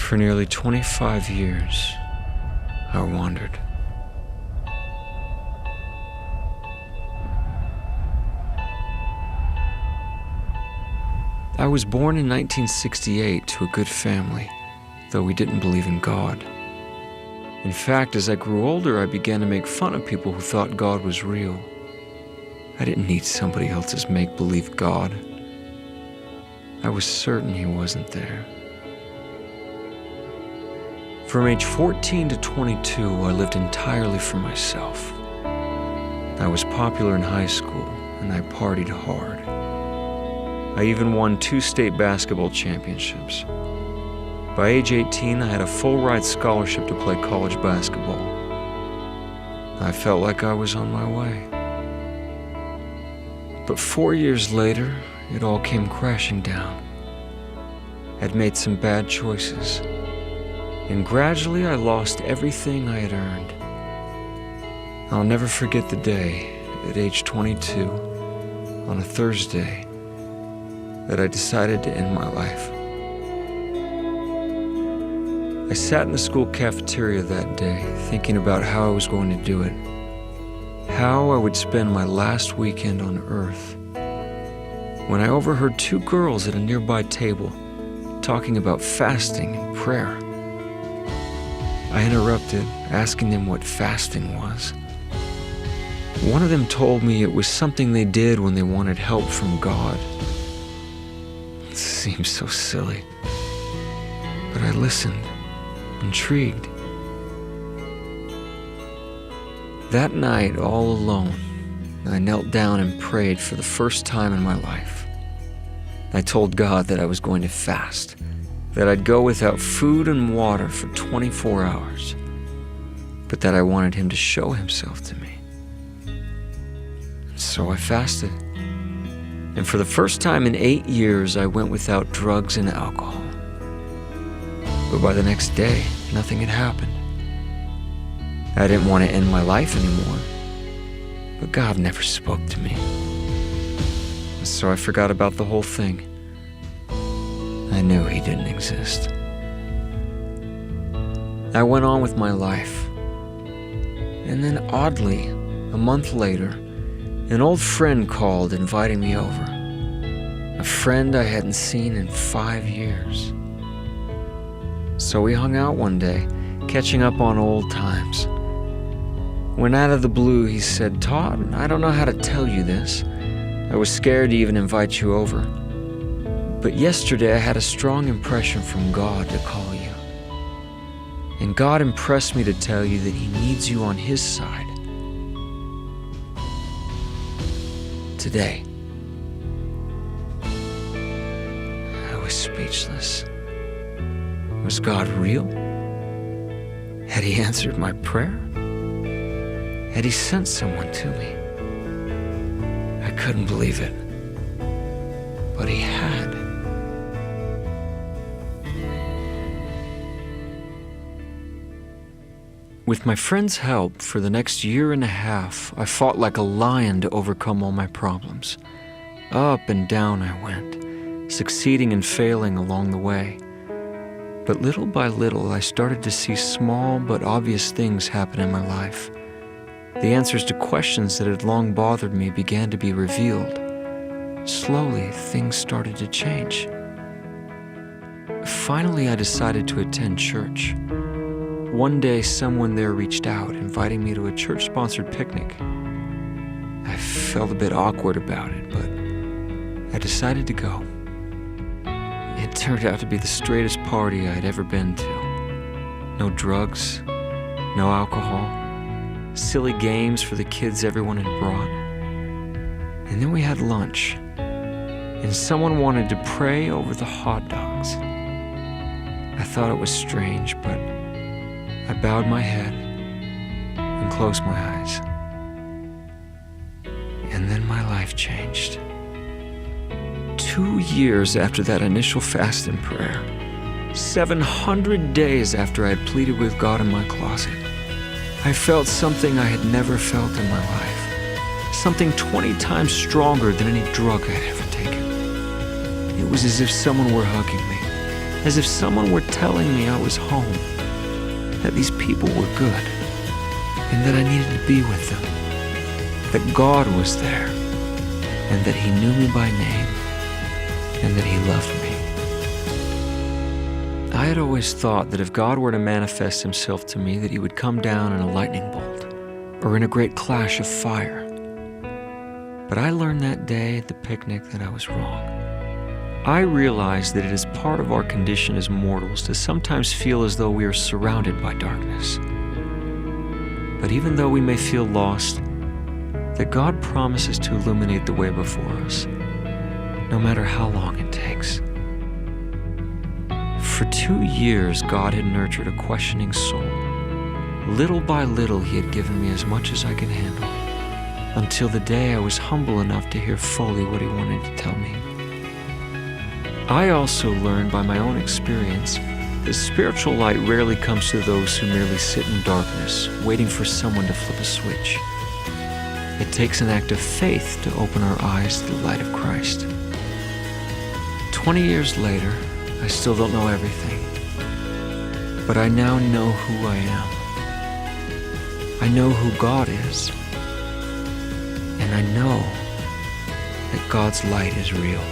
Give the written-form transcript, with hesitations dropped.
For nearly 25 years, I wandered. I was born in 1968 to a good family, though we didn't believe in God. In fact, as I grew older, I began to make fun of people who thought God was real. I didn't need somebody else's make-believe God. I was certain he wasn't there. From age 14 to 22, I lived entirely for myself. I was popular in high school, and I partied hard. I even won 2 state basketball championships. By age 18, I had a full-ride scholarship to play college basketball. I felt like I was on my way. But 4 years later, it all came crashing down. I'd made some bad choices, and gradually I lost everything I had earned. I'll never forget the day, at age 22, on a Thursday, that I decided to end my life. I sat in the school cafeteria that day, thinking about how I was going to do it, how I would spend my last weekend on Earth, when I overheard 2 girls at a nearby table talking about fasting and prayer. I interrupted, asking them what fasting was. One of them told me it was something they did when they wanted help from God. It seemed so silly, but I listened, intrigued. That night, all alone, I knelt down and prayed for the first time in my life. I told God that I was going to fast, that I'd go without food and water for 24 hours, but that I wanted him to show himself to me. So I fasted. And for the first time in 8 years, I went without drugs and alcohol. But by the next day, nothing had happened. I didn't want to end my life anymore, but God never spoke to me. So I forgot about the whole thing. I knew he didn't exist. I went on with my life. And then oddly, a month later, an old friend called inviting me over. A friend I hadn't seen in 5 years. So we hung out one day, catching up on old times. When out of the blue he said, "Todd, I don't know how to tell you this. I was scared to even invite you over. But yesterday I had a strong impression from God to call you. And God impressed me to tell you that he needs you on his side. Today." I was speechless. Was God real? Had he answered my prayer? Had he sent someone to me? I couldn't believe it, but he had. With my friend's help, for the next year and a half, I fought like a lion to overcome all my problems. Up and down I went, succeeding and failing along the way. But little by little, I started to see small but obvious things happen in my life. The answers to questions that had long bothered me began to be revealed. Slowly, things started to change. Finally, I decided to attend church. One day, someone there reached out, inviting me to a church-sponsored picnic. I felt a bit awkward about it, but I decided to go. It turned out to be the straightest party I'd ever been to. No drugs, no alcohol, silly games for the kids everyone had brought. And then we had lunch, and someone wanted to pray over the hot dogs. I thought it was strange, but I bowed my head and closed my eyes. And then my life changed. 2 years after that initial fast and prayer, 700 days after I had pleaded with God in my closet, I felt something I had never felt in my life. Something 20 times stronger than any drug I'd ever taken. It was as if someone were hugging me, as if someone were telling me I was home, that these people were good, and that I needed to be with them, that God was there, and that He knew me by name, and that He loved me. I had always thought that if God were to manifest Himself to me, that He would come down in a lightning bolt, or in a great clash of fire. But I learned that day at the picnic that I was wrong. I realized that it is part of our condition as mortals to sometimes feel as though we are surrounded by darkness. But even though we may feel lost, that God promises to illuminate the way before us, no matter how long it takes. For 2 years, God had nurtured a questioning soul. Little by little, He had given me as much as I could handle, until the day I was humble enough to hear fully what He wanted to tell me. I also learned by my own experience that spiritual light rarely comes to those who merely sit in darkness, waiting for someone to flip a switch. It takes an act of faith to open our eyes to the light of Christ. 20 years later, I still don't know everything, but I now know who I am. I know who God is, and I know that God's light is real.